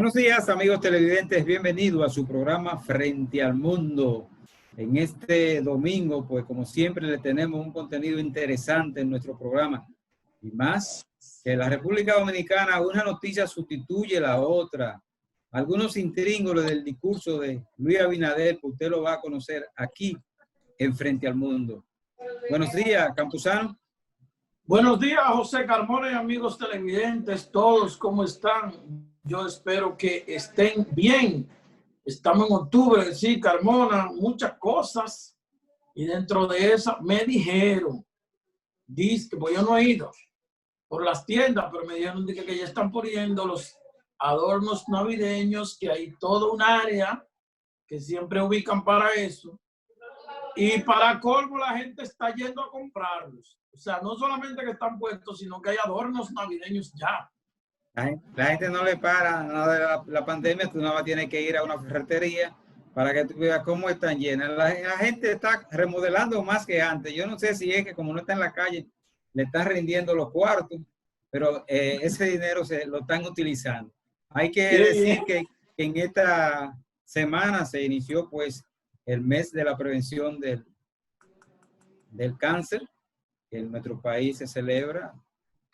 Buenos días, amigos televidentes. Bienvenidos a su programa Frente al Mundo. En este domingo, pues como siempre, le tenemos un contenido interesante en nuestro programa. Y más que la República Dominicana, una noticia sustituye la otra. Algunos intríngulos del discurso de Luis Abinader, que usted lo va a conocer aquí en Frente al Mundo. Buenos días, Campuzano. Buenos días, José Carmona y amigos televidentes, todos, ¿cómo están? Yo espero que estén bien. Estamos en octubre, sí, Carmona, muchas cosas. Y dentro de esas me dijeron, dice, pues yo no he ido por las tiendas, pero me dijeron que ya están poniendo los adornos navideños, que hay todo un área que siempre ubican para eso. Y para colmo la gente está yendo a comprarlos. O sea, no solamente que están puestos, sino que hay adornos navideños ya. La gente no le para nada de la pandemia. Tú nada más tienes que ir a una ferretería para que tú veas cómo están llenas. La gente está remodelando más que antes. Yo no sé si es que como no está en la calle, le están rindiendo los cuartos, pero ese dinero lo están utilizando. Hay que decir que en esta semana se inició pues el mes de la prevención del cáncer, que en nuestro país se celebra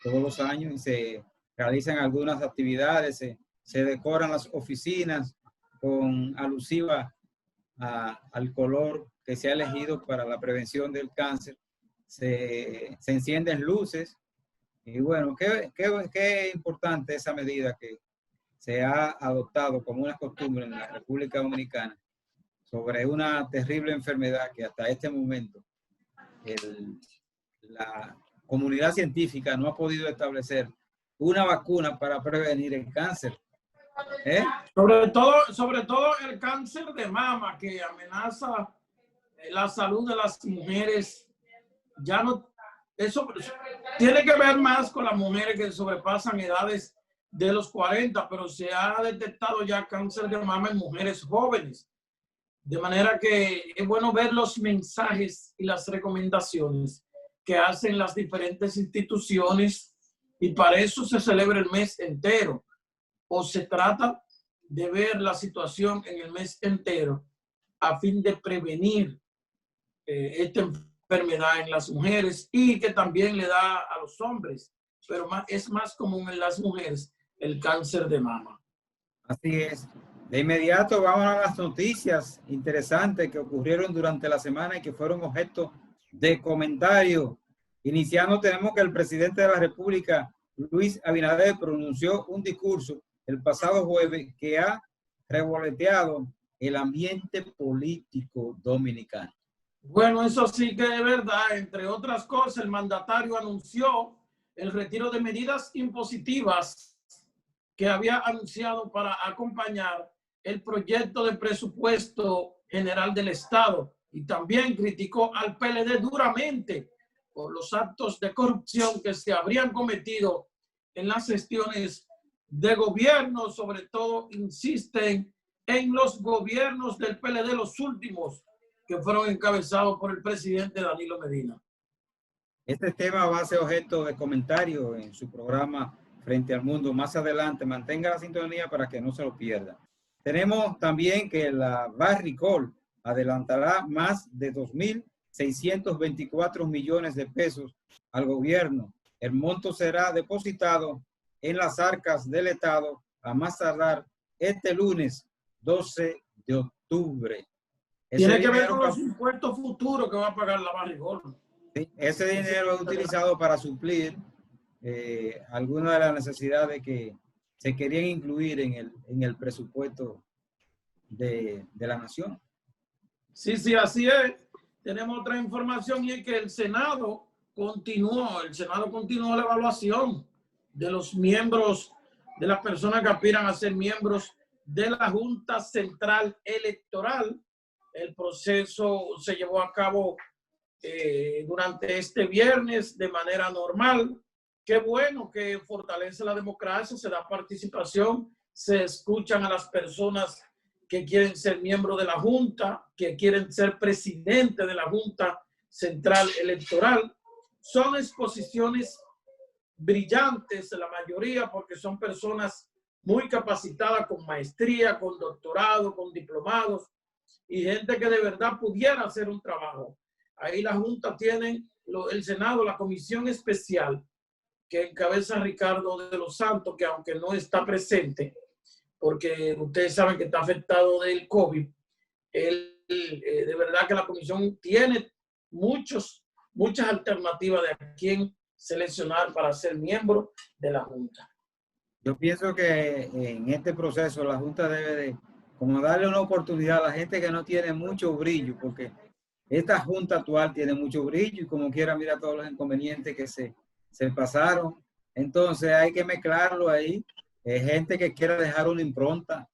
todos los años y se realizan algunas actividades, se decoran las oficinas con alusiva al color que se ha elegido para la prevención del cáncer, se encienden luces y bueno, qué importante esa medida que se ha adoptado como una costumbre en la República Dominicana sobre una terrible enfermedad que hasta este momento la comunidad científica no ha podido establecer una vacuna para prevenir el cáncer. Sobre todo el cáncer de mama que amenaza la salud de las mujeres. Ya no, eso tiene que ver más con las mujeres que sobrepasan edades de los 40, pero se ha detectado ya cáncer de mama en mujeres jóvenes. De manera que es bueno ver los mensajes y las recomendaciones que hacen las diferentes instituciones, y para eso se celebra el mes entero, o se trata de ver la situación en el mes entero a fin de prevenir esta enfermedad en las mujeres, y que también le da a los hombres, pero es más común en las mujeres el cáncer de mama. Así es. De inmediato vamos a las noticias interesantes que ocurrieron durante la semana y que fueron objeto de comentario. Iniciando, tenemos que el presidente de la República, Luis Abinader, pronunció un discurso el pasado jueves que ha revoloteado el ambiente político dominicano. Bueno, eso sí que es verdad. Entre otras cosas, el mandatario anunció el retiro de medidas impositivas que había anunciado para acompañar el proyecto de presupuesto general del Estado, y también criticó al PLD duramente por los actos de corrupción que se habrían cometido en las gestiones de gobierno. Sobre todo insisten en los gobiernos del PLD, los últimos que fueron encabezados por el presidente Danilo Medina. Este tema va a ser objeto de comentario en su programa Frente al Mundo más adelante. Mantenga la sintonía para que no se lo pierda. Tenemos también que la Barricol adelantará más de 2.624 millones de pesos al gobierno. El monto será depositado en las arcas del Estado a más tardar este lunes 12 de octubre. Tiene que ver con los impuestos futuros que va a pagar la Barricol. Sí, ese dinero es utilizado para suplir algunas de las necesidades que se querían incluir en el presupuesto de la nación. Sí, sí, así es. Tenemos otra información, y es que el Senado continuó la evaluación de los miembros, de las personas que aspiran a ser miembros de la Junta Central Electoral. El proceso se llevó a cabo durante este viernes de manera normal. Qué bueno, que fortalece la democracia, se da participación, se escuchan a las personas que quieren ser miembros de la Junta, que quieren ser presidente de la Junta Central Electoral. Son exposiciones brillantes, la mayoría, porque son personas muy capacitada, con maestría, con doctorado, con diplomados y gente que de verdad pudiera hacer un trabajo. Ahí la Junta tiene, el Senado, la comisión especial que encabeza Ricardo de los Santos, que aunque no está presente, porque ustedes saben que está afectado del COVID, de verdad que la comisión tiene muchas alternativas de a quién seleccionar para ser miembro de la Junta. Yo pienso que en este proceso la Junta debe de como darle una oportunidad a la gente que no tiene mucho brillo, porque esta Junta actual tiene mucho brillo y como quiera mira todos los inconvenientes que se pasaron. Entonces hay que mezclarlo ahí. Gente que quiera dejar una impronta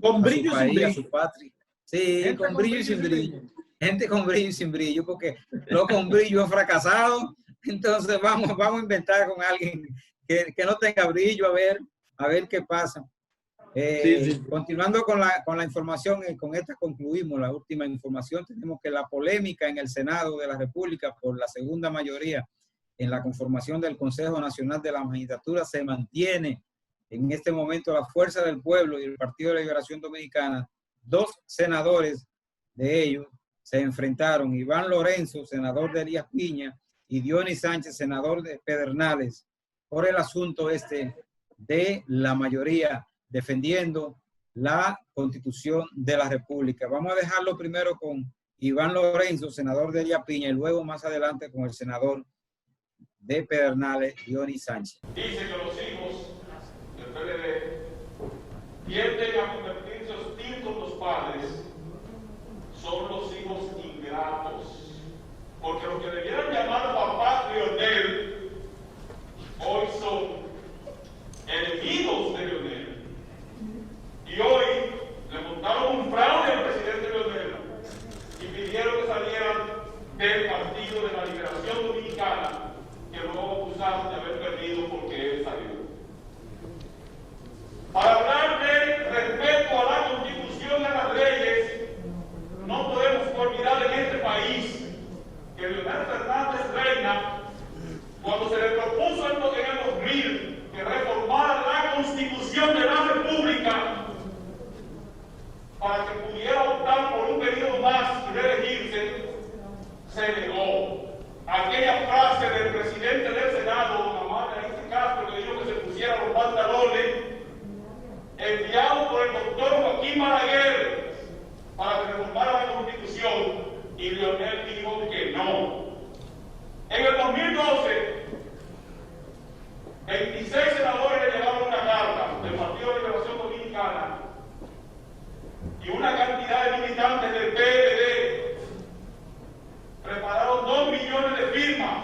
Con a brillo su y sin país, a brillo. su patria. Sí, Gente con brillo y sin brillo. Gente con brillo y sin brillo, porque lo con brillo ha fracasado. Entonces vamos a inventar con alguien que no tenga brillo, a ver qué pasa. Sí. Continuando con la información, con esta concluimos la última información. Tenemos que la polémica en el Senado de la República por la segunda mayoría en la conformación del Consejo Nacional de la Magistratura se mantiene. En este momento la Fuerza del Pueblo y el Partido de la Liberación Dominicana, 2 senadores de ellos se enfrentaron, Iván Lorenzo, senador de Elías Piña, y Dionis Sánchez, senador de Pedernales, por el asunto de la mayoría defendiendo la Constitución de la República. Vamos a dejarlo primero con Iván Lorenzo, senador de Elías Piña, y luego más adelante con el senador de Pedernales, Dionis Sánchez. Dice que los hijos del PLD tienden a convertirse hostil con los padres, son los hijos ingratos, porque los que debieran llamar papá Leonel hoy son enemigos de Leonel. Y hoy le montaron un fraude al presidente Leonel y pidieron que salieran del Partido de la Liberación Dominicana, que luego acusaron de haber perdido porque él salió. Para hablar de respeto a la Constitución y a las leyes, no podemos olvidar en este país que Leonel Fernández Reina, cuando se le propuso en el 2000 que reformara la Constitución de la República para que pudiera optar por un periodo más y reelegirse, se negó. Aquella frase del presidente del Senado, don Amado Aristides Castro, que dijo que se pusiera los pantalones, enviado por el doctor Joaquín Balaguer para que reformara la Constitución, y Leonel dijo que no. En el 2012, 26 senadores le llevaron una carta del Partido de Liberación Dominicana y una cantidad de militantes del PLD prepararon 2 millones de firmas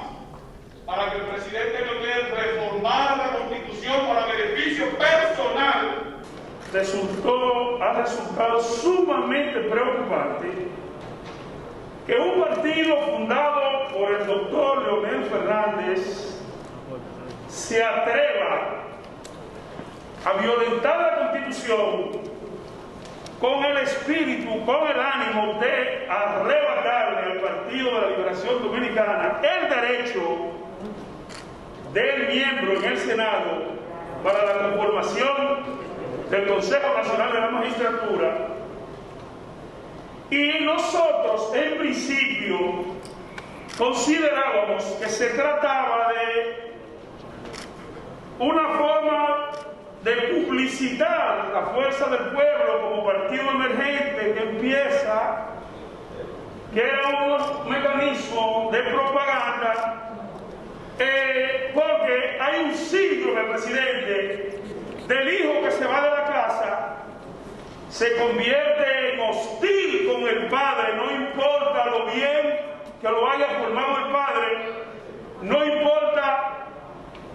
para que el presidente Leonel reformara la Constitución para beneficio personal. Ha resultado sumamente preocupante que un partido fundado por el doctor Leonel Fernández se atreva a violentar la Constitución con el espíritu, con el ánimo de arrebatarle al Partido de la Liberación Dominicana el derecho del miembro en el Senado para la conformación del Consejo Nacional de la Magistratura. Y nosotros, en principio, considerábamos que se trataba de una forma de publicitar la Fuerza del Pueblo como partido emergente que empieza, que era un mecanismo de propaganda, porque hay un síndrome, presidente, del hijo que se va de la casa, se convierte en hostil con el padre, no importa lo bien que lo haya formado el padre, no importa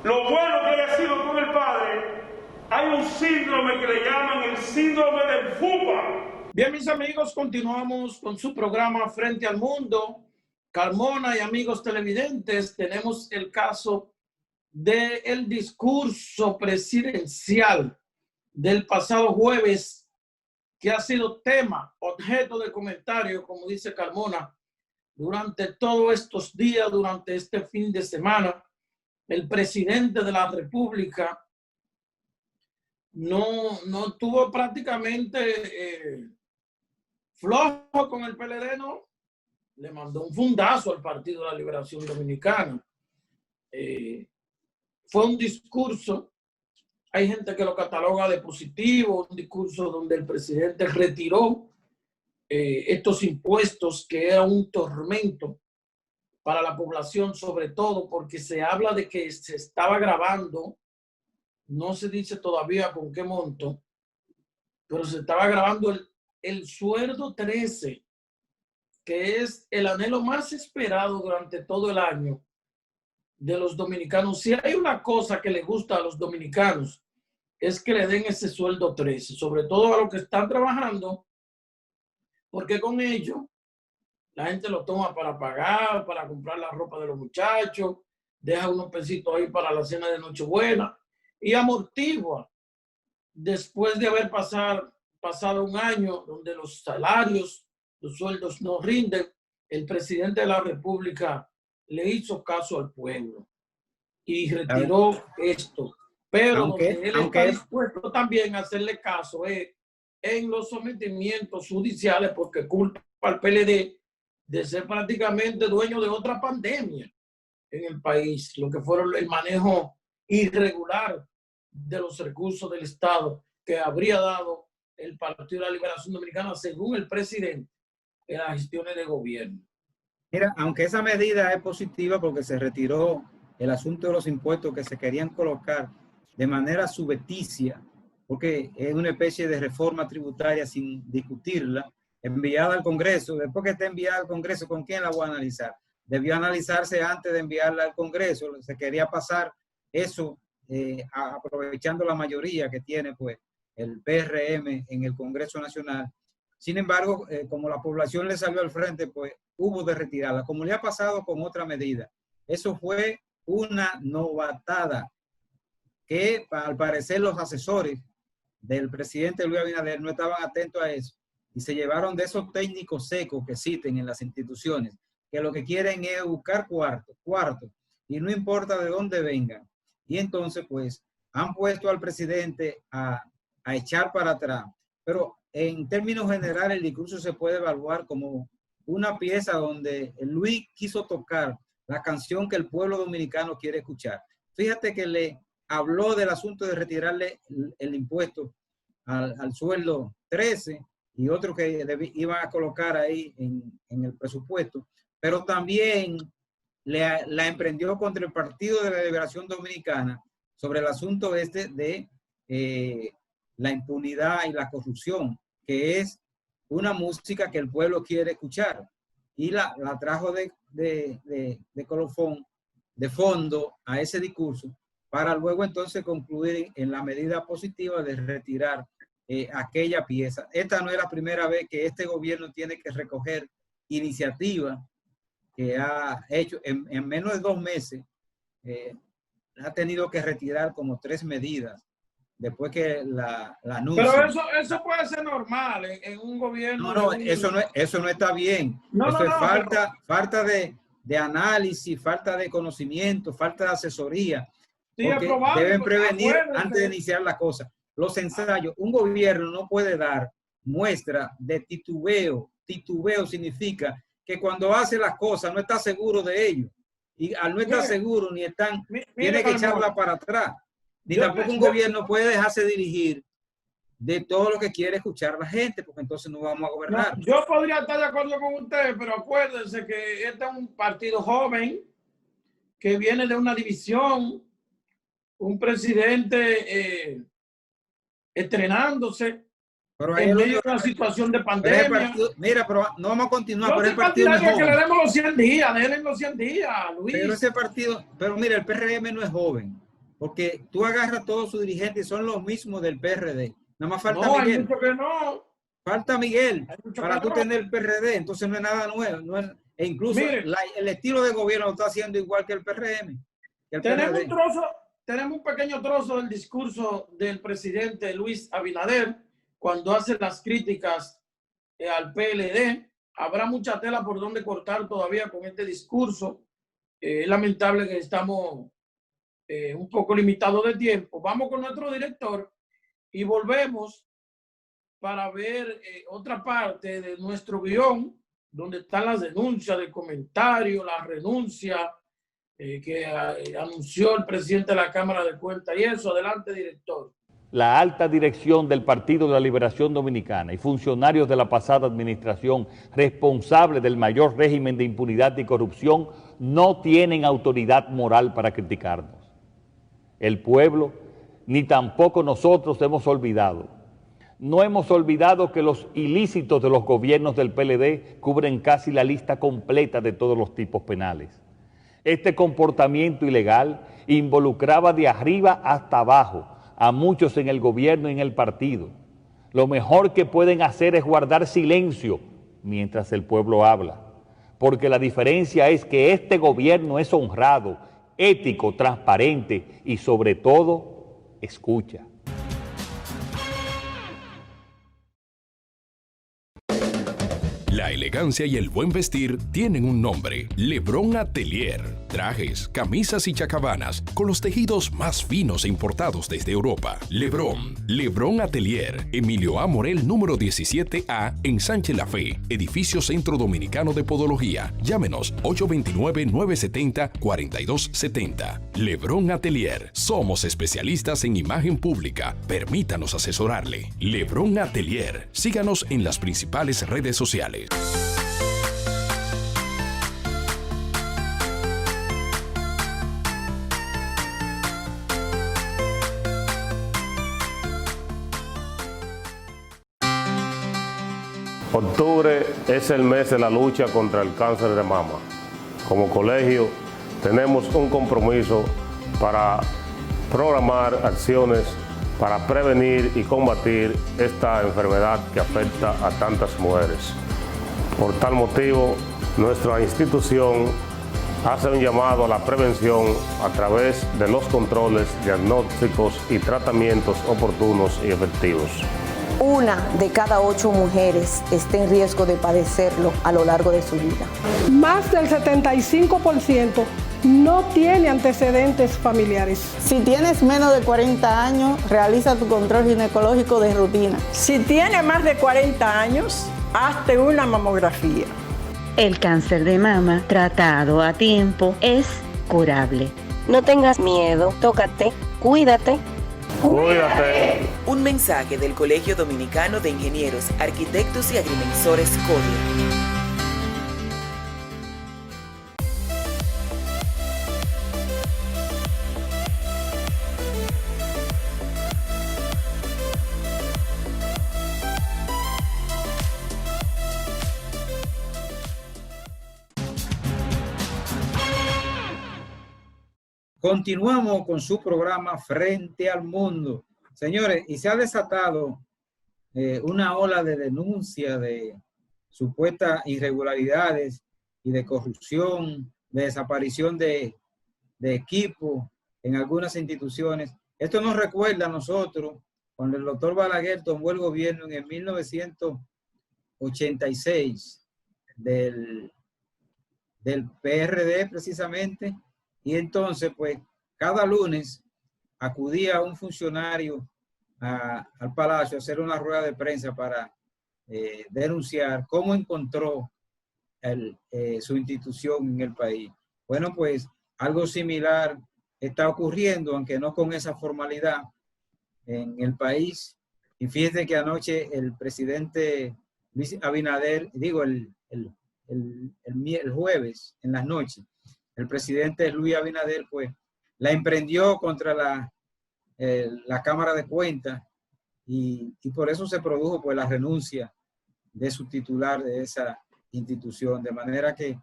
lo bueno que haya sido con el padre, hay un síndrome que le llaman el síndrome del FUPA. Bien, mis amigos, continuamos con su programa Frente al Mundo. Carmona y amigos televidentes, tenemos el caso del discurso presidencial del pasado jueves, que ha sido tema, objeto de comentario, como dice Carmona, durante todos estos días, durante este fin de semana. El presidente de la República no tuvo prácticamente flojo con el PLD, no. Le mandó un fundazo al Partido de la Liberación Dominicana. Fue un discurso, hay gente que lo cataloga de positivo, un discurso donde el presidente retiró estos impuestos que era un tormento para la población, sobre todo porque se habla de que se estaba grabando, no se dice todavía con qué monto, pero se estaba grabando el sueldo 13, que es el anhelo más esperado durante todo el año de los dominicanos. Si hay una cosa que le gusta a los dominicanos, es que le den ese sueldo 13, sobre todo a los que están trabajando, porque con ello la gente lo toma para pagar, para comprar la ropa de los muchachos, deja unos pesitos ahí para la cena de Nochebuena y amortigua después de haber pasado un año donde los salarios, los sueldos no rinden. El presidente de la República le hizo caso al pueblo y retiró esto. Pero donde él está dispuesto también a hacerle caso en los sometimientos judiciales, porque culpa al PLD de ser prácticamente dueño de otra pandemia en el país, lo que fueron el manejo irregular de los recursos del Estado que habría dado el Partido de la Liberación Dominicana, según el presidente, en las gestiones de gobierno. Mira, aunque esa medida es positiva porque se retiró el asunto de los impuestos que se querían colocar de manera subrepticia, porque es una especie de reforma tributaria sin discutirla, enviada al Congreso. Después que esté enviada al Congreso, ¿con quién la voy a analizar? Debió analizarse antes de enviarla al Congreso. Se quería pasar eso aprovechando la mayoría que tiene pues el PRM en el Congreso Nacional. Sin embargo, como la población le salió al frente, pues hubo de retirarla, como le ha pasado con otra medida. Eso fue una novatada que al parecer los asesores del presidente Luis Abinader no estaban atentos a eso y se llevaron de esos técnicos secos que existen en las instituciones, que lo que quieren es buscar cuarto, y no importa de dónde vengan. Y entonces, pues, han puesto al presidente a echar para atrás. Pero en términos generales, el discurso se puede evaluar como una pieza donde Luis quiso tocar la canción que el pueblo dominicano quiere escuchar. Fíjate que le habló del asunto de retirarle el impuesto al sueldo 13 y otro que iban a colocar ahí en el presupuesto, pero también la emprendió contra el Partido de la Liberación Dominicana sobre el asunto de la impunidad y la corrupción, que es una música que el pueblo quiere escuchar, y la trajo de colofón, de fondo a ese discurso, para luego entonces concluir en la medida positiva de retirar aquella pieza. Esta no es la primera vez que este gobierno tiene que recoger iniciativa que ha hecho en menos de 2 meses. Ha tenido que retirar como 3 medidas después que la anunció. Pero eso puede ser normal en un gobierno. No, eso no está bien. Eso es falta de análisis, falta de conocimiento, falta de asesoría. Sí, porque deben prevenir antes de iniciar la cosa. Los ensayos, un gobierno no puede dar muestra de titubeo. Titubeo significa que cuando hace las cosas no está seguro de ello. Y al no estar seguro, tiene que echarla para atrás. Ni tampoco un gobierno puede dejarse dirigir de todo lo que quiere escuchar la gente, porque entonces no vamos a gobernar. No, yo podría estar de acuerdo con ustedes, pero acuérdense que este es un partido joven que viene de una división, un presidente estrenándose en medio de una situación de pandemia. Mira, pero no vamos a continuar. Yo pero el partido no es joven. Que le demos los 100 días, denle los 100 días, Luis. Pero ese partido, pero mira, el PRM no es joven, porque tú agarras todos sus dirigentes y son los mismos del PRD. Nada más falta Miguel. Hay mucho que no. Falta Miguel para tú tener el PRD, entonces no es nada nuevo. No es, e incluso el estilo de gobierno lo está haciendo igual que el PRM. Tenemos un pequeño trozo del discurso del presidente Luis Abinader cuando hace las críticas al PLD. Habrá mucha tela por donde cortar todavía con este discurso. Es lamentable que estamos un poco limitados de tiempo. Vamos con nuestro director y volvemos para ver otra parte de nuestro guión, donde están las denuncias de comentarios, la renuncia que anunció el presidente de la Cámara de Cuentas y eso. Adelante, director. La alta dirección del Partido de la Liberación Dominicana y funcionarios de la pasada administración responsables del mayor régimen de impunidad y corrupción no tienen autoridad moral para criticarnos. El pueblo, ni tampoco nosotros hemos olvidado. No hemos olvidado que los ilícitos de los gobiernos del PLD cubren casi la lista completa de todos los tipos penales. Este comportamiento ilegal involucraba de arriba hasta abajo a muchos en el gobierno y en el partido. Lo mejor que pueden hacer es guardar silencio mientras el pueblo habla, porque la diferencia es que este gobierno es honrado, ético, transparente y sobre todo, escucha. La elegancia y el buen vestir tienen un nombre: Lebron Atelier. Trajes, camisas y chacabanas con los tejidos más finos e importados desde Europa. Lebron Atelier, Emilio A. Morel, número 17A, en Sánchez La Fe, edificio Centro Dominicano de Podología. Llámenos 829-970-4270. Lebron Atelier. Somos especialistas en imagen pública. Permítanos asesorarle. Lebron Atelier. Síganos en las principales redes sociales. Octubre es el mes de la lucha contra el cáncer de mama. Como colegio tenemos un compromiso para programar acciones para prevenir y combatir esta enfermedad que afecta a tantas mujeres. Por tal motivo, nuestra institución hace un llamado a la prevención a través de los controles, diagnósticos y tratamientos oportunos y efectivos. 1 de cada 8 mujeres está en riesgo de padecerlo a lo largo de su vida. Más del 75% no tiene antecedentes familiares. Si tienes menos de 40 años, realiza tu control ginecológico de rutina. Si tienes más de 40 años, hazte una mamografía. El cáncer de mama tratado a tiempo es curable. No tengas miedo, tócate, cuídate. Cuídate. Un mensaje del Colegio Dominicano de Ingenieros, Arquitectos y Agrimensores CODIA. Continuamos con su programa Frente al Mundo. Señores, y se ha desatado una ola de denuncia de supuestas irregularidades y de corrupción, de desaparición de equipo en algunas instituciones. Esto nos recuerda a nosotros cuando el doctor Balaguer tomó el gobierno en el 1986 del PRD precisamente. Y entonces, pues, cada lunes acudía un funcionario al Palacio a hacer una rueda de prensa para denunciar cómo encontró su institución en el país. Bueno, pues, algo similar está ocurriendo, aunque no con esa formalidad, en el país. Y fíjense que anoche el presidente Luis Abinader, digo, el jueves, en las noches, el presidente Luis Abinader, pues, la emprendió contra la Cámara de Cuentas y por eso se produjo, pues, la renuncia de su titular de esa institución. De manera que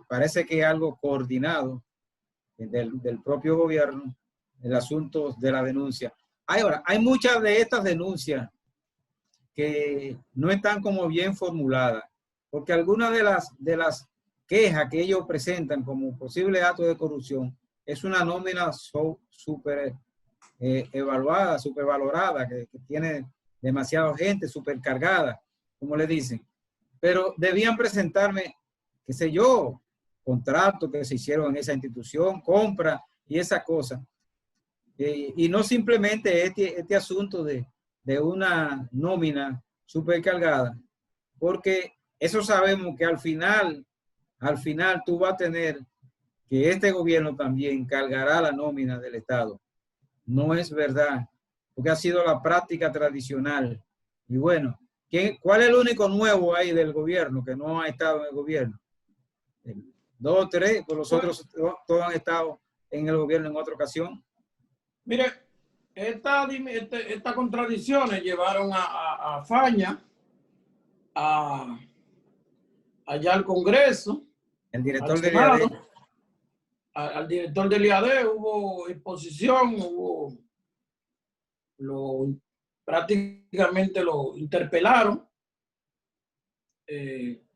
parece que algo coordinado del propio gobierno, el asunto de la denuncia. Ahora, hay muchas de estas denuncias que no están como bien formuladas, porque algunas de las queja que ellos presentan como posible acto de corrupción es una nómina súper evaluada, súper valorada, que tiene demasiada gente, súper cargada, como le dicen. Pero debían presentarme, qué sé yo, contratos que se hicieron en esa institución, compra y esa cosa. Y no simplemente este asunto de una nómina supercargada, porque eso sabemos que al final tú vas a tener que este gobierno también cargará la nómina del Estado. No es verdad, porque ha sido la práctica tradicional. Y bueno, ¿cuál es el único nuevo ahí del gobierno que no ha estado en el gobierno? 2 o 3, pues los otros todos han estado en el gobierno en otra ocasión. Mire, estas contradicciones llevaron a Faña allá al Congreso. El director del IAD. Al director del IAD hubo exposición, prácticamente lo interpelaron.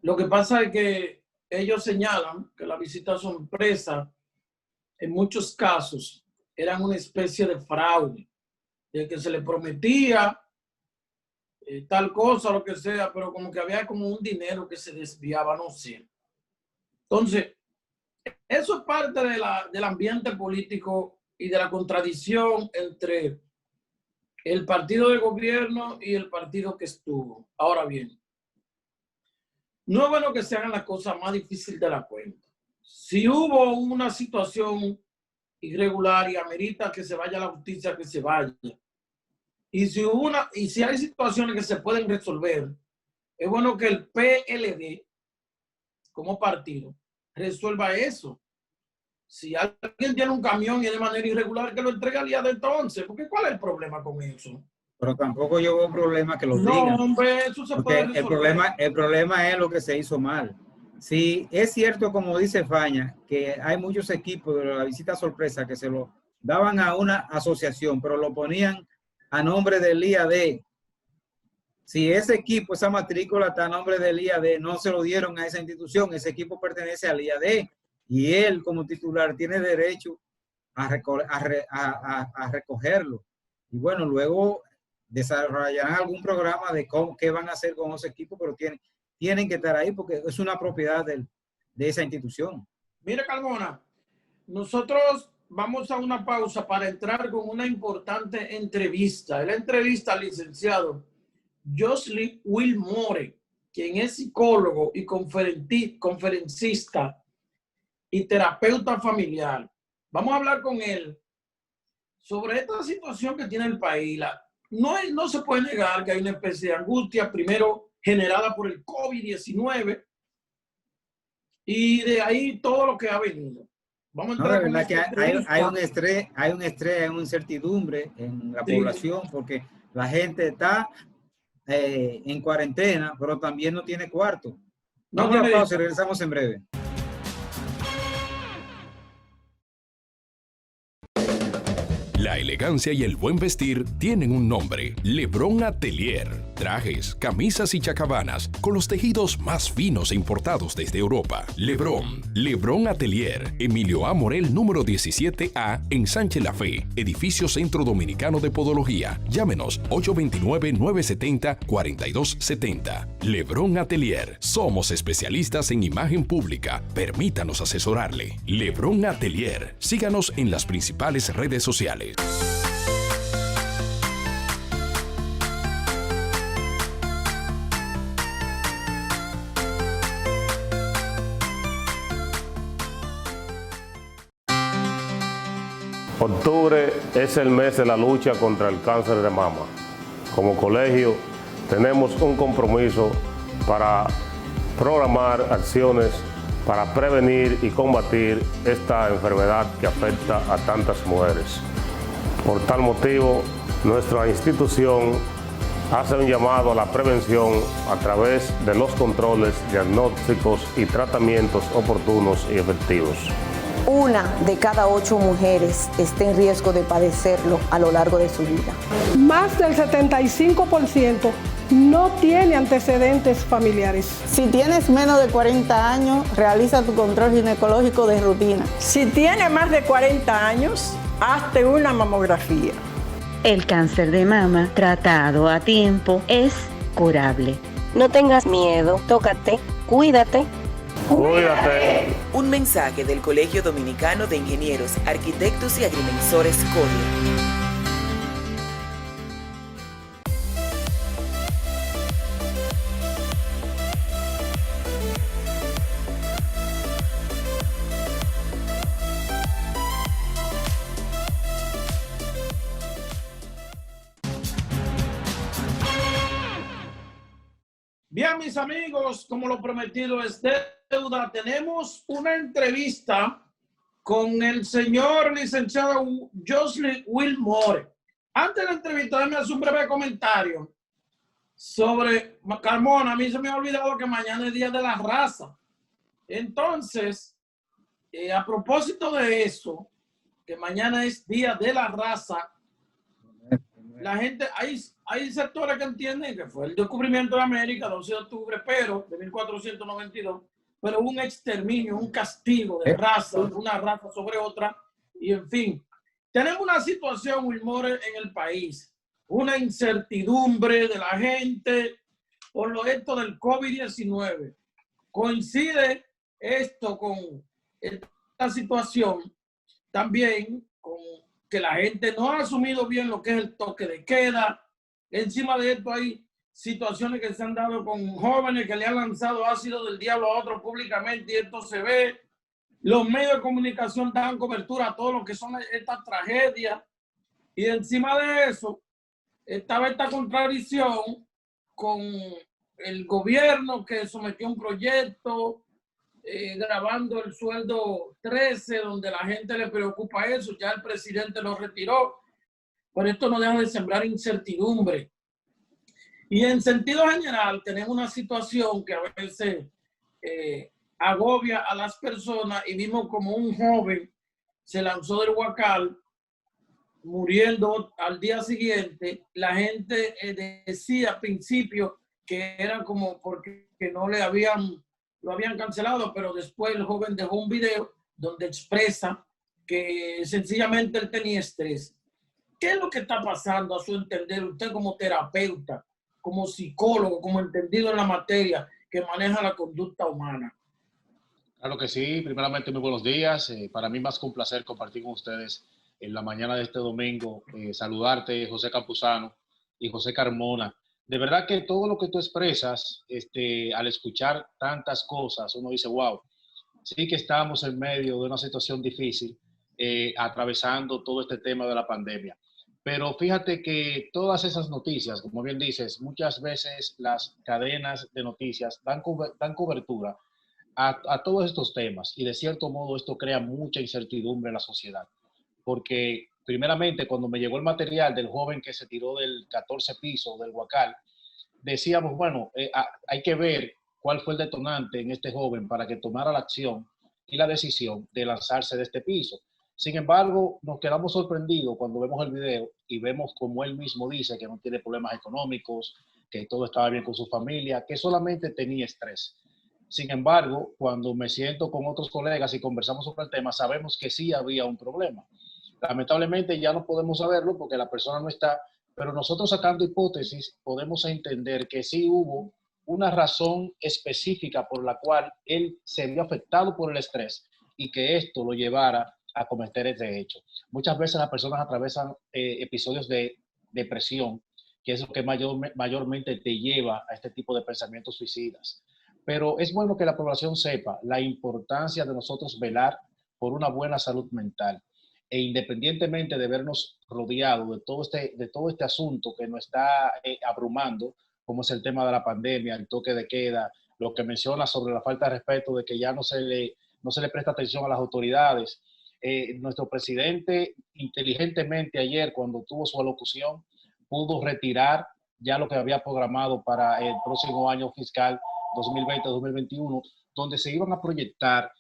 Lo que pasa es que ellos señalan que la visita sorpresa en muchos casos eran una especie de fraude, de que se le prometía tal cosa, lo que sea, pero como que había como un dinero que se desviaba, no sé. Entonces, eso es parte del ambiente político y de la contradicción entre el partido de gobierno y el partido que estuvo. Ahora bien, no es bueno que se hagan las cosas más difíciles de la cuenta. Si hubo una situación irregular y amerita que se vaya a la justicia, que se vaya. Y si hay situaciones que se pueden resolver, es bueno que el PLD, como partido, resuelva eso. Si alguien tiene un camión y es de manera irregular, que lo entregue al día de entonces, porque ¿cuál es el problema con eso? Pero tampoco yo veo un problema que lo digan. No, hombre, eso se puede resolver. El problema es lo que se hizo mal. Sí, es cierto, como dice Faña, que hay muchos equipos de la visita sorpresa que se lo daban a una asociación, pero lo ponían a nombre del IAD. Si ese equipo, esa matrícula está a nombre del IAD, no se lo dieron a esa institución, ese equipo pertenece al IAD y él como titular tiene derecho a recogerlo. Y bueno, luego desarrollarán algún programa de qué van a hacer con esos equipos, pero tienen que estar ahí porque es una propiedad de esa institución. Mire, Carmona, nosotros vamos a una pausa para entrar con una importante entrevista. La entrevista al licenciado Jocelyn Wilmore, quien es psicólogo y conferencista y terapeuta familiar. Vamos a hablar con él sobre esta situación que tiene el país. No se puede negar que hay una especie de angustia, primero generada por el COVID-19 y de ahí todo lo que ha venido. Vamos a entrar verdad que hay un estrés, hay una incertidumbre en la población porque la gente está en cuarentena, pero también no tiene cuarto. Vamos a la pausa y regresamos en breve. La elegancia y el buen vestir tienen un nombre: Lebrón Atelier. Trajes, camisas y chacabanas con los tejidos más finos e importados desde Europa. Lebrón Atelier, Emilio A. Morel, número 17A, en Sánchez La Fe, edificio Centro Dominicano de Podología. Llámenos 829-970-4270. Lebrón Atelier. Somos especialistas en imagen pública. Permítanos asesorarle. Lebrón Atelier. Síganos en las principales redes sociales. Octubre es el mes de la lucha contra el cáncer de mama. Como colegio tenemos un compromiso para programar acciones para prevenir y combatir esta enfermedad que afecta a tantas mujeres. Por tal motivo, nuestra institución hace un llamado a la prevención a través de los controles diagnósticos y tratamientos oportunos y efectivos. 1 de cada 8 mujeres está en riesgo de padecerlo a lo largo de su vida. Más del 75% no tiene antecedentes familiares. Si tienes menos de 40 años, realiza tu control ginecológico de rutina. Si tienes más de 40 años, hazte una mamografía. El cáncer de mama, tratado a tiempo, es curable. No tengas miedo, tócate, cuídate. Cuídate. Un mensaje del Colegio Dominicano de Ingenieros, Arquitectos y Agrimensores CODIA. Bien, mis amigos, como lo prometido es deuda, tenemos una entrevista con el señor licenciado Jocelyn Wilmore. Antes de la entrevista, déjame hacer un breve comentario sobre Carmona. A mí se me ha olvidado que mañana es Día de la Raza. Entonces, a propósito de eso, que mañana es Día de la Raza, la gente, hay sectores que entienden que fue el descubrimiento de América, 12 de octubre, pero de 1492, pero un exterminio, un castigo de raza, una raza sobre otra, y en fin. Tenemos una situación, Wilmore, en el país, una incertidumbre de la gente por lo esto del COVID-19. Coincide esto con esta situación también con que la gente no ha asumido bien lo que es el toque de queda. Encima de esto hay situaciones que se han dado con jóvenes que le han lanzado ácido del diablo a otros públicamente y esto se ve. Los medios de comunicación dan cobertura a todo lo que son estas tragedias. Y encima de eso estaba esta contradicción con el gobierno que sometió un proyecto grabando el sueldo 13, donde la gente le preocupa eso. Ya el presidente lo retiró, pero esto no deja de sembrar incertidumbre. Y en sentido general tenemos una situación que a veces agobia a las personas, y vimos como un joven se lanzó del Huacal muriendo al día siguiente. La gente decía al principio que era como porque no le lo habían cancelado, pero después el joven dejó un video donde expresa que sencillamente él tenía estrés. ¿Qué es lo que está pasando a su entender, usted como terapeuta, como psicólogo, como entendido en la materia que maneja la conducta humana? Claro que sí. Primeramente, muy buenos días. Para mí más que un placer compartir con ustedes en la mañana de este domingo. Saludarte, José Campuzano y José Carmona. De verdad que todo lo que tú expresas, al escuchar tantas cosas, uno dice, wow, sí que estamos en medio de una situación difícil, atravesando todo este tema de la pandemia. Pero fíjate que todas esas noticias, como bien dices, muchas veces las cadenas de noticias dan cobertura a todos estos temas, y de cierto modo esto crea mucha incertidumbre en la sociedad. Porque primeramente, cuando me llegó el material del joven que se tiró del 14 piso del Huacal, decíamos, bueno, hay que ver cuál fue el detonante en este joven para que tomara la acción y la decisión de lanzarse de este piso. Sin embargo, nos quedamos sorprendidos cuando vemos el video y vemos como él mismo dice que no tiene problemas económicos, que todo estaba bien con su familia, que solamente tenía estrés. Sin embargo, cuando me siento con otros colegas y conversamos sobre el tema, sabemos que sí había un problema. Lamentablemente ya no podemos saberlo porque la persona no está, pero nosotros sacando hipótesis podemos entender que sí hubo una razón específica por la cual él se vio afectado por el estrés y que esto lo llevara a cometer este hecho. Muchas veces las personas atravesan episodios de depresión, que es lo que mayormente te lleva a este tipo de pensamientos suicidas. Pero es bueno que la población sepa la importancia de nosotros velar por una buena salud mental. E independientemente de vernos rodeados de todo este asunto que nos está abrumando, como es el tema de la pandemia, el toque de queda, lo que menciona sobre la falta de respeto, de que ya no se le presta atención a las autoridades. Nuestro presidente inteligentemente ayer, cuando tuvo su alocución, pudo retirar ya lo que había programado para el próximo año fiscal 2020-2021, donde se iban a proyectar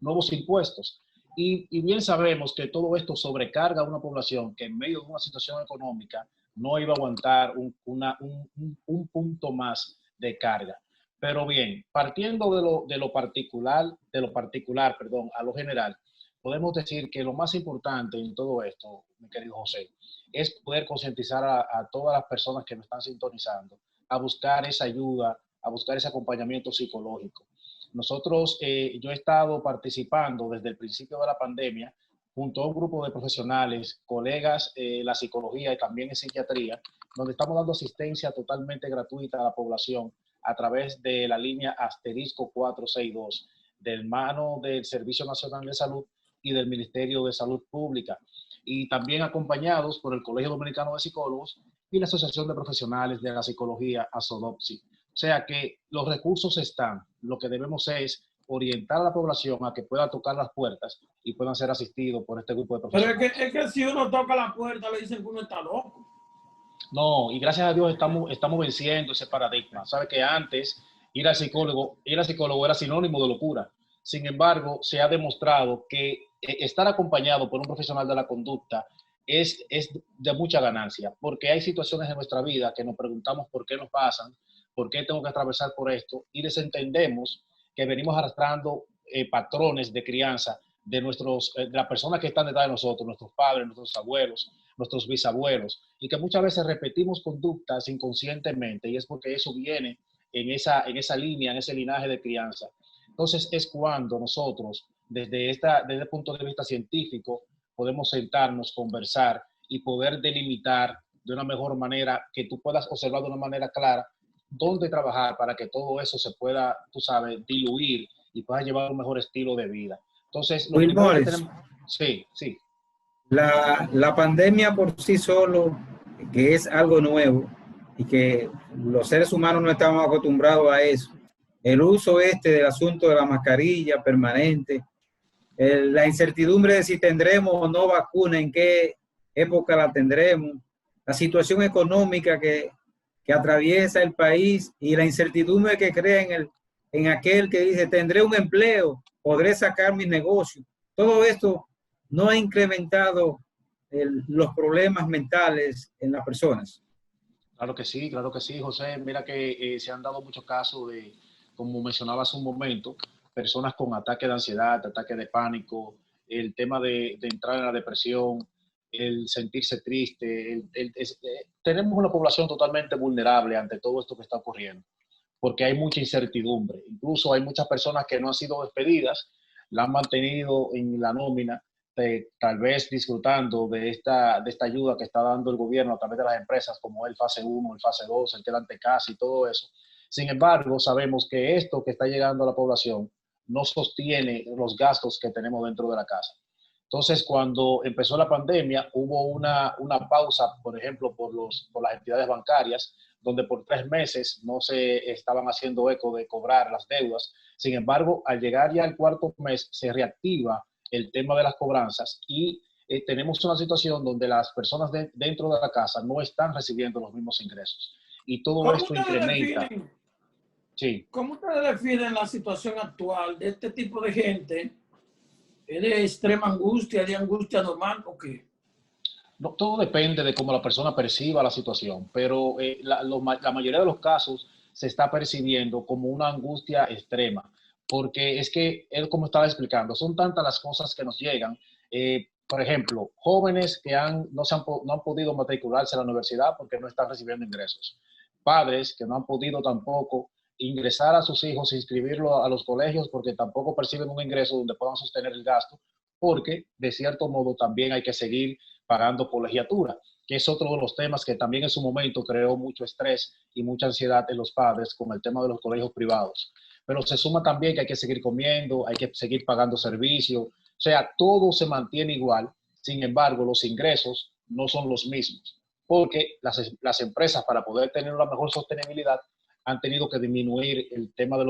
nuevos impuestos. Y bien sabemos que todo esto sobrecarga a una población que en medio de una situación económica no iba a aguantar un punto más de carga. Pero bien, partiendo de lo particular, a lo general, podemos decir que lo más importante en todo esto, mi querido José, es poder concientizar a todas las personas que me están sintonizando a buscar esa ayuda, a buscar ese acompañamiento psicológico. Nosotros, yo he estado participando desde el principio de la pandemia junto a un grupo de profesionales, colegas en la psicología y también en psiquiatría, donde estamos dando asistencia totalmente gratuita a la población a través de la línea asterisco 462 del mano del Servicio Nacional de Salud y del Ministerio de Salud Pública, y también acompañados por el Colegio Dominicano de Psicólogos y la Asociación de Profesionales de la Psicología, ASODOPSI. O sea que los recursos están, lo que debemos es orientar a la población a que pueda tocar las puertas y puedan ser asistidos por este grupo de profesionales. Pero es que si uno toca la puerta le dicen que uno está loco. No, y gracias a Dios estamos venciendo ese paradigma. Sabe que antes ir al psicólogo era sinónimo de locura. Sin embargo, se ha demostrado que estar acompañado por un profesional de la conducta es de mucha ganancia, porque hay situaciones en nuestra vida que nos preguntamos por qué nos pasan, por qué tengo que atravesar por esto, y desentendemos que venimos arrastrando patrones de crianza de las personas que están detrás de nosotros, nuestros padres, nuestros abuelos, nuestros bisabuelos, y que muchas veces repetimos conductas inconscientemente, y es porque eso viene en esa línea, en ese linaje de crianza. Entonces es cuando nosotros, desde el punto de vista científico, podemos sentarnos, conversar y poder delimitar de una mejor manera, que tú puedas observar de una manera clara dónde trabajar para que todo eso se pueda, tú sabes, diluir y puedas llevar un mejor estilo de vida. Entonces, lo primero que tenemos... Sí. La pandemia por sí solo, que es algo nuevo y que los seres humanos no estamos acostumbrados a eso. El uso del asunto de la mascarilla permanente, la incertidumbre de si tendremos o no vacuna, en qué época la tendremos, la situación económica que atraviesa el país y la incertidumbre que crea en aquel que dice, tendré un empleo, podré sacar mi negocio. Todo esto no ha incrementado los problemas mentales en las personas. Claro que sí, José. Mira que se han dado muchos casos de, como mencionaba hace un momento, personas con ataques de ansiedad, ataques de pánico, el tema de entrar en la depresión, el sentirse triste. Tenemos una población totalmente vulnerable ante todo esto que está ocurriendo, porque hay mucha incertidumbre. Incluso hay muchas personas que no han sido despedidas, la han mantenido en la nómina, tal vez disfrutando de esta ayuda que está dando el gobierno a través de las empresas, como el fase 1, el fase 2, el quedante casa y todo eso. Sin embargo, sabemos que esto que está llegando a la población no sostiene los gastos que tenemos dentro de la casa. Entonces, cuando empezó la pandemia, hubo una pausa, por ejemplo, por las entidades bancarias, donde por 3 meses no se estaban haciendo eco de cobrar las deudas. Sin embargo, al llegar ya al 4º mes, se reactiva el tema de las cobranzas y tenemos una situación donde las personas dentro de la casa no están recibiendo los mismos ingresos. Y todo esto incrementa. Sí. ¿Cómo ustedes definen la situación actual de este tipo de gente? ¿Es de extrema angustia, de angustia normal o qué? No, todo depende de cómo la persona perciba la situación, pero la mayoría de los casos se está percibiendo como una angustia extrema, porque es que él, como estaba explicando, son tantas las cosas que nos llegan. Por ejemplo, jóvenes que no han podido matricularse a la universidad porque no están recibiendo ingresos. Padres que no han podido tampoco ingresar a sus hijos, inscribirlo a los colegios porque tampoco perciben un ingreso donde puedan sostener el gasto, porque de cierto modo también hay que seguir pagando colegiatura, que es otro de los temas que también en su momento creó mucho estrés y mucha ansiedad en los padres con el tema de los colegios privados. Pero se suma también que hay que seguir comiendo, hay que seguir pagando servicios, o sea, todo se mantiene igual. Sin embargo, los ingresos no son los mismos, porque las empresas, para poder tener una mejor sostenibilidad, han tenido que disminuir el tema de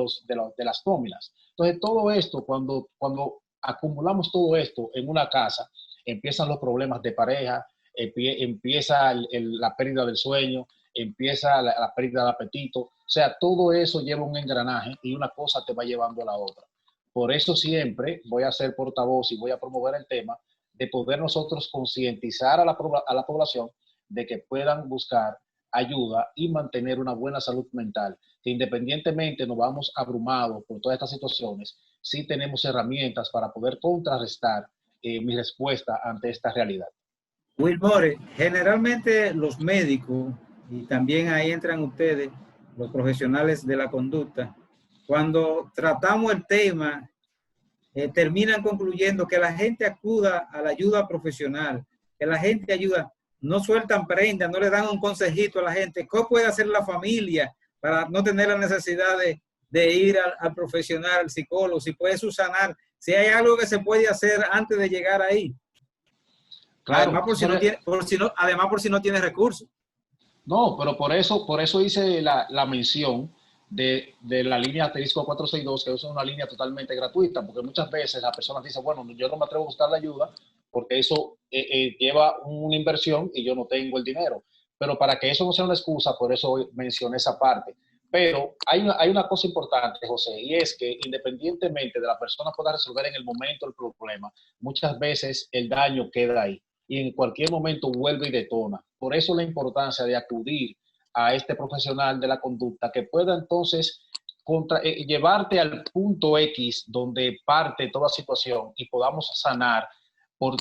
las nóminas. Entonces, todo esto, cuando acumulamos todo esto en una casa, empiezan los problemas de pareja, empieza la pérdida del sueño, empieza la pérdida del apetito. O sea, todo eso lleva un engranaje y una cosa te va llevando a la otra. Por eso siempre voy a ser portavoz y voy a promover el tema de poder nosotros concientizar a la población de que puedan buscar ayuda y mantener una buena salud mental, que independientemente nos vamos abrumados por todas estas situaciones, sí tenemos herramientas para poder contrarrestar mi respuesta ante esta realidad. Wilmore, generalmente los médicos, y también ahí entran ustedes, los profesionales de la conducta, cuando tratamos el tema, terminan concluyendo que la gente acuda a la ayuda profesional, que la gente ayuda, no sueltan prenda, no le dan un consejito a la gente. ¿Qué puede hacer la familia para no tener la necesidad de ir al profesional, al psicólogo? Si puede subsanar, si hay algo que se puede hacer antes de llegar ahí. Claro, además, por si no tiene recursos. No, pero por eso hice la mención de la línea asterisco 462, que es una línea totalmente gratuita, porque muchas veces las personas dicen, bueno, yo no me atrevo a buscar la ayuda porque eso lleva una inversión y yo no tengo el dinero. Pero para que eso no sea una excusa, por eso mencioné esa parte. Pero hay una cosa importante, José, y es que independientemente de la persona pueda resolver en el momento el problema, muchas veces el daño queda ahí y en cualquier momento vuelve y detona. Por eso la importancia de acudir a este profesional de la conducta que pueda entonces llevarte al punto X donde parte toda situación y podamos sanar por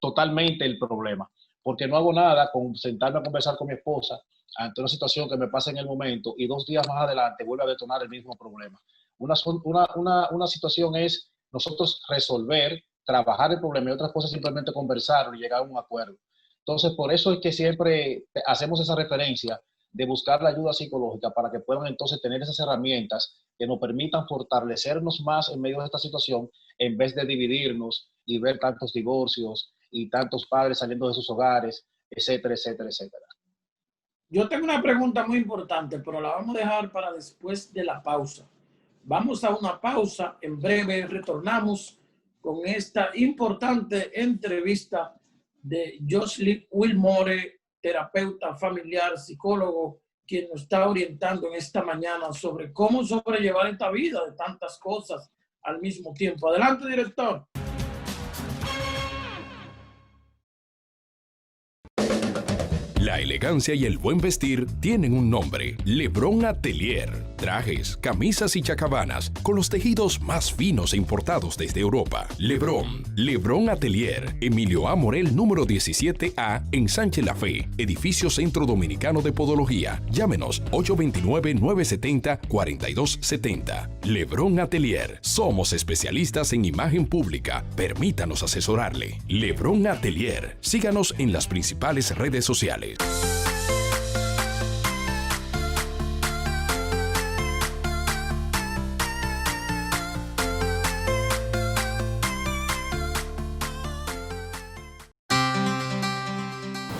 totalmente el problema. Porque no hago nada con sentarme a conversar con mi esposa ante una situación que me pasa en el momento y 2 días más adelante vuelve a detonar el mismo problema. Una situación es nosotros resolver, trabajar el problema, y otra cosa es simplemente conversarlo y llegar a un acuerdo. Entonces, por eso es que siempre hacemos esa referencia de buscar la ayuda psicológica para que puedan entonces tener esas herramientas que nos permitan fortalecernos más en medio de esta situación en vez de dividirnos y ver tantos divorcios y tantos padres saliendo de sus hogares, etcétera, etcétera, etcétera. Yo tengo una pregunta muy importante, pero la vamos a dejar para después de la pausa. Vamos a una pausa, en breve retornamos con esta importante entrevista de Jocelyn Wilmore, terapeuta familiar, psicólogo, quien nos está orientando en esta mañana sobre cómo sobrellevar esta vida de tantas cosas al mismo tiempo. Adelante, director. La elegancia y el buen vestir tienen un nombre: Lebron Atelier. Trajes, camisas y chacabanas con los tejidos más finos e importados desde Europa. Lebron Atelier, Emilio A. Morel, número 17A, en Sánchez La Fe, edificio Centro Dominicano de Podología. Llámenos 829-970-4270. Lebron Atelier. Somos especialistas en imagen pública. Permítanos asesorarle. Lebron Atelier. Síganos en las principales redes sociales.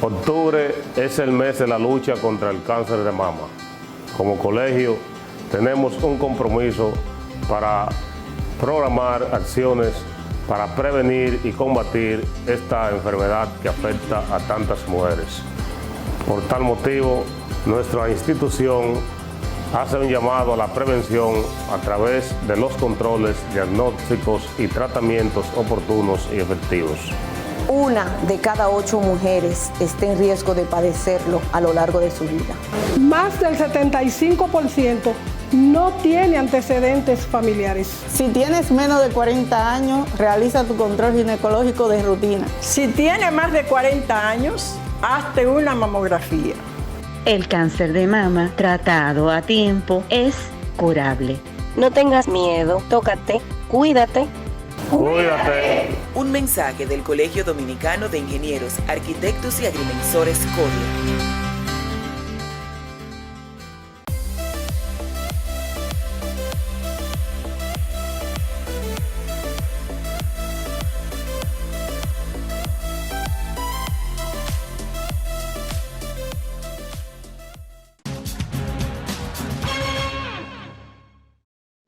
Octubre es el mes de la lucha contra el cáncer de mama. Como colegio tenemos un compromiso para programar acciones para prevenir y combatir esta enfermedad que afecta a tantas mujeres. Por tal motivo, nuestra institución hace un llamado a la prevención a través de los controles diagnósticos y tratamientos oportunos y efectivos. 1 de cada 8 mujeres está en riesgo de padecerlo a lo largo de su vida. Más del 75% no tiene antecedentes familiares. Si tienes menos de 40 años, realiza tu control ginecológico de rutina. Si tienes más de 40 años, hazte una mamografía. El cáncer de mama, tratado a tiempo, es curable. No tengas miedo, tócate, cuídate. Cuídate. Un mensaje del Colegio Dominicano de Ingenieros, Arquitectos y Agrimensores CODIA.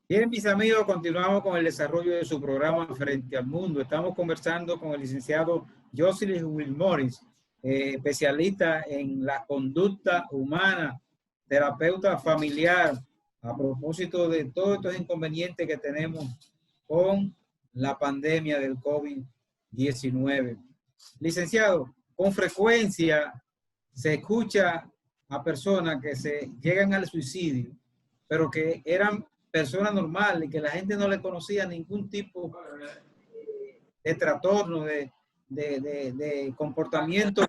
Bien, mis amigos, continuamos con el desarrollo de su programa Frente al Mundo. Estamos conversando con el licenciado Jocelyn Wilmore, especialista en la conducta humana, terapeuta familiar, a propósito de todos estos inconvenientes que tenemos con la pandemia del COVID-19. Licenciado, con frecuencia se escucha a personas que se llegan al suicidio, pero que eran personas normales, que la gente no le conocía ningún tipo de trastorno, de comportamiento.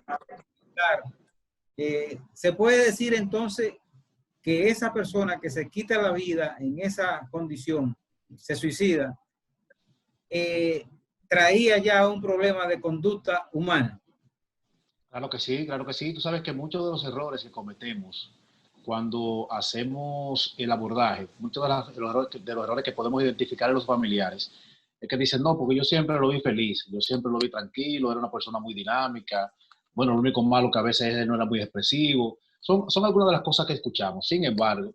Se puede decir entonces que esa persona que se quita la vida en esa condición, se suicida, traía ya un problema de conducta humana. Claro que sí, claro que sí. Tú sabes que muchos de los errores que cometemos cuando hacemos el abordaje, muchos de los errores que podemos identificar en los familiares, es que dicen, no, porque yo siempre lo vi feliz, yo siempre lo vi tranquilo, era una persona muy dinámica, bueno, lo único malo que a veces él no era muy expresivo. Son algunas de las cosas que escuchamos. Sin embargo,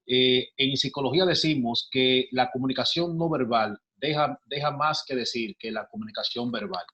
en psicología decimos que la comunicación no verbal deja más que decir que la comunicación verbal.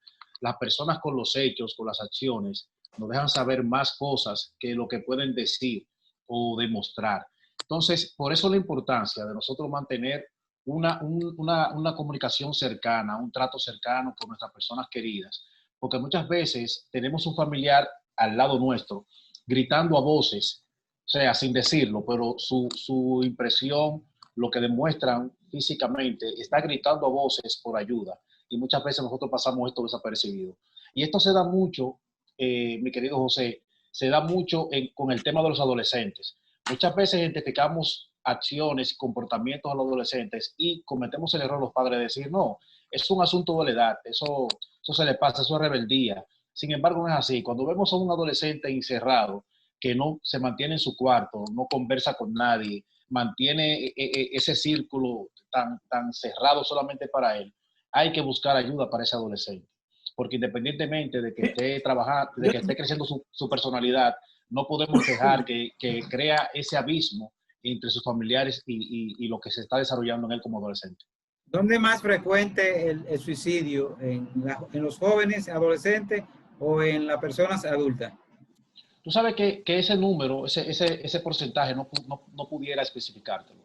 Las personas con los hechos, con las acciones, nos dejan saber más cosas que lo que pueden decir o demostrar. Entonces, por eso la importancia de nosotros mantener una comunicación cercana, un trato cercano con nuestras personas queridas, porque muchas veces tenemos un familiar al lado nuestro gritando a voces, o sea, sin decirlo, pero su impresión, lo que demuestran físicamente, está gritando a voces por ayuda. Y muchas veces nosotros pasamos esto desapercibido. Y esto se da mucho, mi querido José, se da mucho con el tema de los adolescentes. Muchas veces identificamos acciones y comportamientos a los adolescentes y cometemos el error los padres de decir, no, es un asunto de la edad, eso se le pasa, eso es rebeldía. Sin embargo, no es así. Cuando vemos a un adolescente encerrado, que no se mantiene en su cuarto, no conversa con nadie, mantiene ese círculo tan cerrado solamente para él, hay que buscar ayuda para ese adolescente. Porque independientemente de que esté trabajando, de que esté creciendo su personalidad, no podemos dejar que crea ese abismo entre sus familiares y lo que se está desarrollando en él como adolescente. ¿Dónde es más frecuente el suicidio? ¿En los jóvenes, adolescentes o en las personas adultas? Tú sabes que ese número, ese porcentaje no pudiera especificártelo,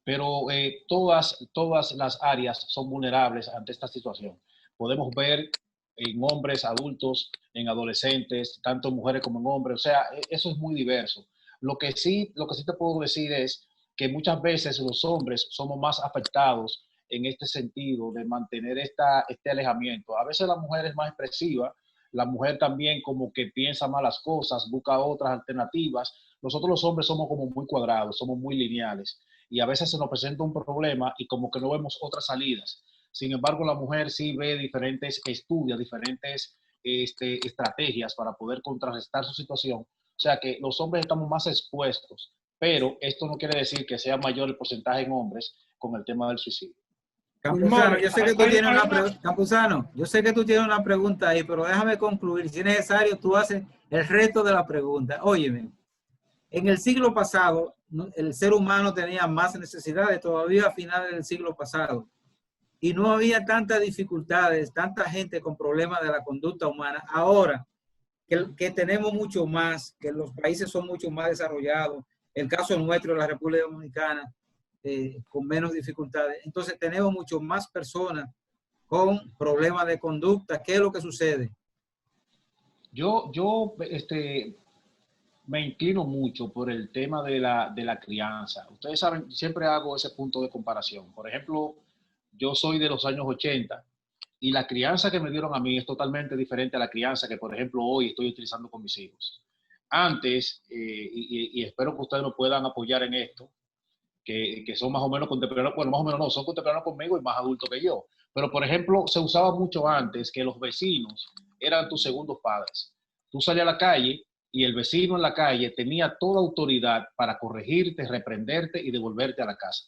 pero todas las áreas son vulnerables ante esta situación. Podemos ver en hombres adultos, en adolescentes, tanto en mujeres como en hombres, o sea, eso es muy diverso. Lo que sí te puedo decir es que muchas veces los hombres somos más afectados en este sentido de mantener este alejamiento. A veces la mujer es más expresiva, la mujer también como que piensa más las cosas, busca otras alternativas. Nosotros los hombres somos como muy cuadrados, somos muy lineales y a veces se nos presenta un problema y como que no vemos otras salidas. Sin embargo, la mujer sí ve estudia diferentes estrategias para poder contrarrestar su situación. O sea que los hombres estamos más expuestos, pero esto no quiere decir que sea mayor el porcentaje en hombres con el tema del suicidio. Campuzano, yo sé que tú tienes una pregunta. Campuzano, yo sé que tú tienes una pregunta ahí, pero déjame concluir. Si es necesario, tú haces el resto de la pregunta. Óyeme, en el siglo pasado, el ser humano tenía más necesidades, todavía a finales del siglo pasado. Y no había tantas dificultades, tanta gente con problemas de la conducta humana. Ahora que tenemos mucho más, que los países son mucho más desarrollados, el caso nuestro, la República Dominicana, con menos dificultades. Entonces tenemos mucho más personas con problemas de conducta. ¿Qué es lo que sucede? Yo me inclino mucho por el tema de la crianza. Ustedes saben, siempre hago ese punto de comparación. Por ejemplo, yo soy de los años 80 y la crianza que me dieron a mí es totalmente diferente a la crianza que, por ejemplo, hoy estoy utilizando con mis hijos. Antes, y espero que ustedes me puedan apoyar en esto, que son más o menos contemporáneos, bueno, más o menos no, son contemporáneos conmigo y más adultos que yo. Pero, por ejemplo, se usaba mucho antes que los vecinos eran tus segundos padres. Tú salías a la calle y el vecino en la calle tenía toda autoridad para corregirte, reprenderte y devolverte a la casa.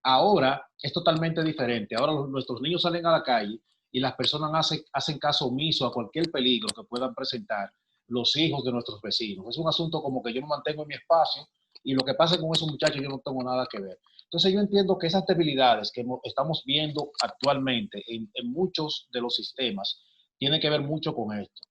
Ahora es totalmente diferente. Ahora nuestros niños salen a la calle y las personas hacen caso omiso a cualquier peligro que puedan presentar los hijos de nuestros vecinos. Es un asunto como que yo me mantengo en mi espacio y lo que pasa con esos muchachos yo no tengo nada que ver. Entonces yo entiendo que esas debilidades que estamos viendo actualmente en muchos de los sistemas tienen que ver mucho con esto.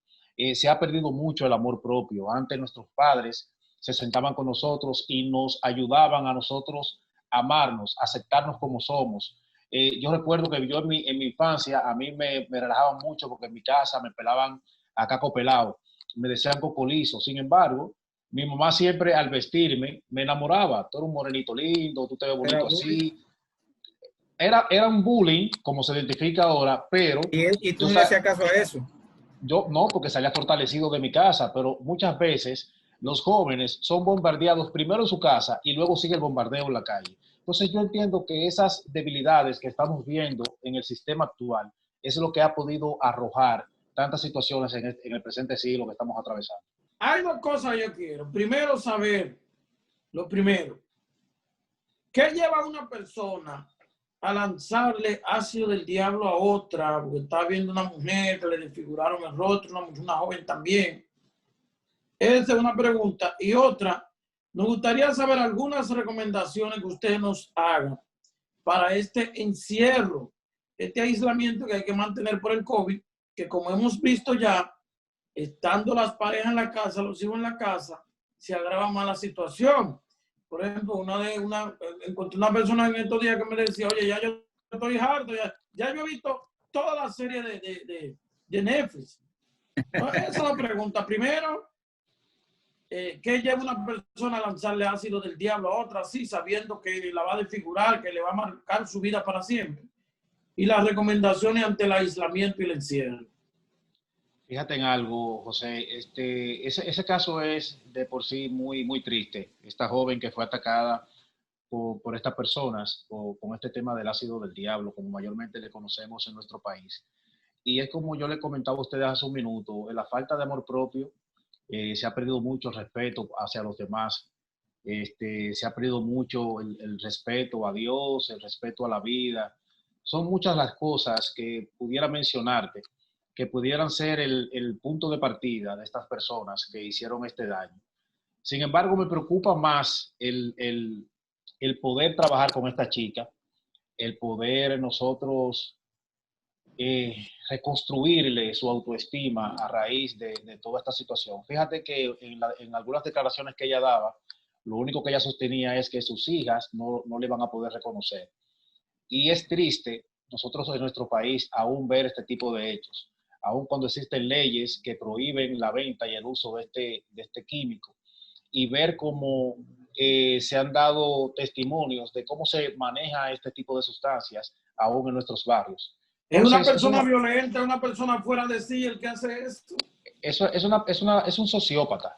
Se ha perdido mucho el amor propio. Antes nuestros padres se sentaban con nosotros y nos ayudaban a nosotros a amarnos, a aceptarnos como somos. Yo recuerdo que yo en mi infancia a mí me relajaban mucho porque en mi casa me pelaban a caco pelado, me decían cocolizo. Sin embargo, mi mamá siempre al vestirme me enamoraba. Tú eres un morenito lindo, tú te ves bonito así. Era un bullying, como se identifica ahora, pero... ¿Y tú no le hacías caso a eso? Yo no, porque salía fortalecido de mi casa, pero muchas veces los jóvenes son bombardeados primero en su casa y luego sigue el bombardeo en la calle. Entonces yo entiendo que esas debilidades que estamos viendo en el sistema actual es lo que ha podido arrojar tantas situaciones en el presente siglo que estamos atravesando. Hay dos cosas que yo quiero. Primero saber, lo primero, ¿qué lleva a una persona a lanzarle ácido del diablo a otra? Porque está viendo una mujer que le desfiguraron el rostro, una joven también. Esa es una pregunta. Y otra, nos gustaría saber algunas recomendaciones que usted nos haga para este encierro, este aislamiento que hay que mantener por el COVID, que como hemos visto ya, estando las parejas en la casa, los hijos en la casa, se agrava más la situación. Por ejemplo, encontré una persona en estos días que me decía, oye, ya yo estoy harto, ya yo he visto toda la serie de Netflix. Entonces, esa es la pregunta. Primero, ¿qué lleva una persona a lanzarle ácido del diablo a otra así, sabiendo que la va a desfigurar, que le va a marcar su vida para siempre? Y las recomendaciones ante el aislamiento y el encierro. Fíjate en algo, José, ese caso es de por sí muy, muy triste. Esta joven que fue atacada por estas personas con este tema del ácido del diablo, como mayormente le conocemos en nuestro país. Y es como yo le comentaba a ustedes hace un minuto, la falta de amor propio, se ha perdido mucho el respeto hacia los demás, se ha perdido mucho el respeto a Dios, el respeto a la vida. Son muchas las cosas que pudiera mencionarte, que pudieran ser el punto de partida de estas personas que hicieron este daño. Sin embargo, me preocupa más el poder trabajar con esta chica, el poder nosotros reconstruirle su autoestima a raíz de toda esta situación. Fíjate que en algunas declaraciones que ella daba, lo único que ella sostenía es que sus hijas no le van a poder reconocer. Y es triste nosotros en nuestro país aún ver este tipo de hechos, aún cuando existen leyes que prohíben la venta y el uso de este químico, y ver cómo se han dado testimonios de cómo se maneja este tipo de sustancias aún en nuestros barrios. Entonces, ¿es una persona violenta, una persona fuera de sí el que hace esto? Es un sociópata,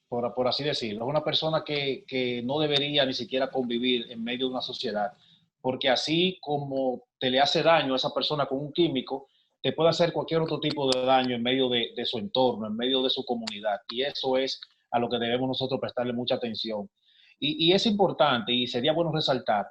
por así decirlo. Es una persona que no debería ni siquiera convivir en medio de una sociedad, porque así como te le hace daño a esa persona con un químico, te puede hacer cualquier otro tipo de daño en medio de su entorno, en medio de su comunidad. Y eso es a lo que debemos nosotros prestarle mucha atención. Y es importante, y sería bueno resaltar,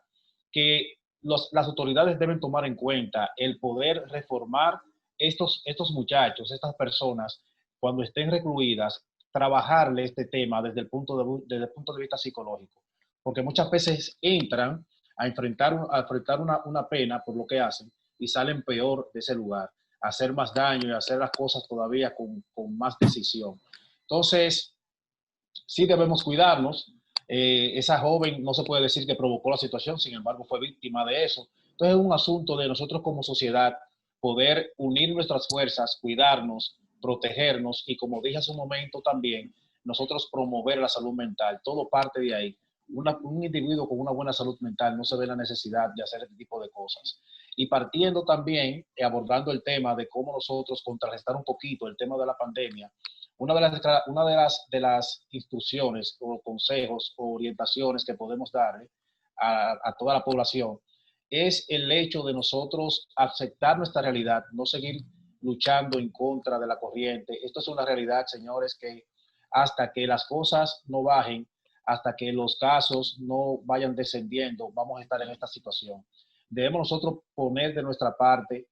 que las autoridades deben tomar en cuenta el poder reformar estos muchachos, estas personas, cuando estén recluidas, trabajarle este tema desde el punto de vista psicológico. Porque muchas veces entran a enfrentar una pena por lo que hacen y salen peor de ese lugar, a hacer más daño y a hacer las cosas todavía con más decisión. Entonces, sí debemos cuidarnos. Esa joven no se puede decir que provocó la situación, sin embargo fue víctima de eso. Entonces es un asunto de nosotros como sociedad poder unir nuestras fuerzas, cuidarnos, protegernos y, como dije hace un momento también, nosotros promover la salud mental. Todo parte de ahí. Un individuo con una buena salud mental no se ve la necesidad de hacer este tipo de cosas. Y partiendo también, abordando el tema de cómo nosotros contrarrestar un poquito el tema de la pandemia, una de las instrucciones o consejos o orientaciones que podemos darle a toda la población es el hecho de nosotros aceptar nuestra realidad, no seguir luchando en contra de la corriente. Esto es una realidad, señores, que hasta que las cosas no bajen, hasta que los casos no vayan descendiendo, vamos a estar en esta situación. Debemos nosotros poner de nuestra parte,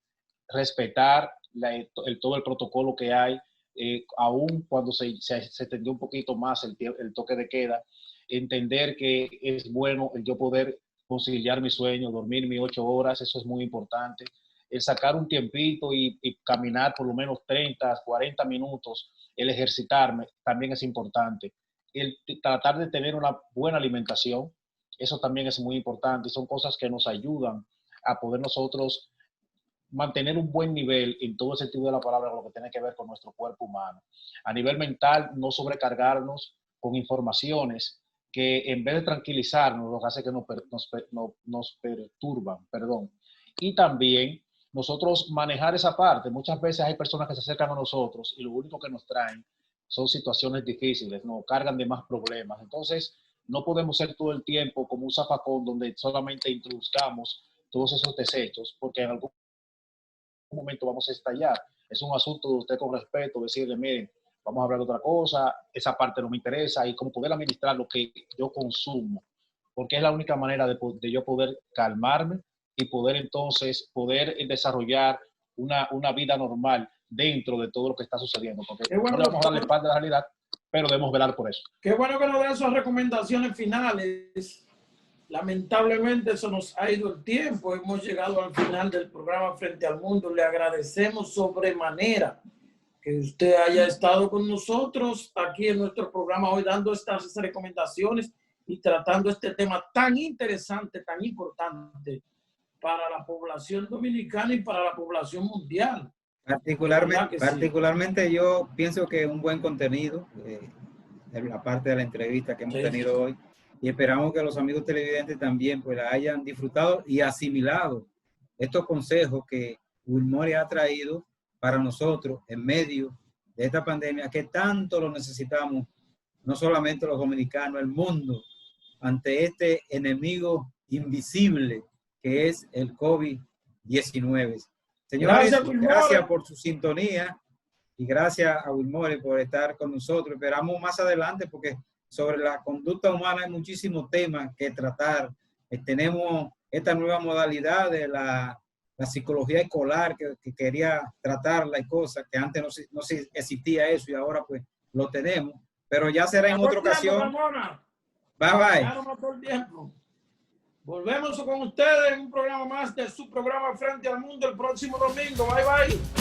respetar todo el protocolo que hay, aún cuando se extendió un poquito más el toque de queda, entender que es bueno el yo poder conciliar mi sueño, dormir mis 8 horas, eso es muy importante. El sacar un tiempito y caminar por lo menos 30, 40 minutos, el ejercitarme también es importante. El tratar de tener una buena alimentación, eso también es muy importante y son cosas que nos ayudan a poder nosotros mantener un buen nivel en todo el sentido de la palabra, lo que tiene que ver con nuestro cuerpo humano. A nivel mental, no sobrecargarnos con informaciones que en vez de tranquilizarnos, lo que hace que nos perturban, perdón. Y también nosotros manejar esa parte. Muchas veces hay personas que se acercan a nosotros y lo único que nos traen son situaciones difíciles, nos cargan de más problemas. Entonces, no podemos ser todo el tiempo como un zafacón donde solamente introduzcamos todos esos desechos, porque en algún momento vamos a estallar. Es un asunto de usted con respeto, decirle, miren, vamos a hablar de otra cosa, esa parte no me interesa, y como poder administrar lo que yo consumo, porque es la única manera de yo poder calmarme y poder entonces desarrollar una vida normal dentro de todo lo que está sucediendo, porque bueno, no le vamos a darle parte de la realidad, pero debemos velar por eso. Qué bueno que nos den esas recomendaciones finales. Lamentablemente se nos ha ido el tiempo, hemos llegado al final del programa Frente al Mundo. Le agradecemos sobremanera que usted haya estado con nosotros aquí en nuestro programa hoy dando estas recomendaciones y tratando este tema tan interesante, tan importante para la población dominicana y para la población mundial. Particularmente yo pienso que es un buen contenido, la parte de la entrevista que hemos tenido hoy, y esperamos que los amigos televidentes también pues la hayan disfrutado y asimilado estos consejos que Wilmore ha traído para nosotros en medio de esta pandemia que tanto lo necesitamos, no solamente los dominicanos, el mundo, ante este enemigo invisible que es el COVID-19. Señores, gracias por su sintonía y gracias a Wilmore por estar con nosotros. Esperamos más adelante porque sobre la conducta humana hay muchísimos temas que tratar. Tenemos esta nueva modalidad de la psicología escolar que quería tratarla y cosas que antes no existía eso y ahora pues lo tenemos. Pero ya será en otra ocasión. Bye bye. Volvemos con ustedes en un programa más de su programa Frente al Mundo el próximo domingo. Bye bye.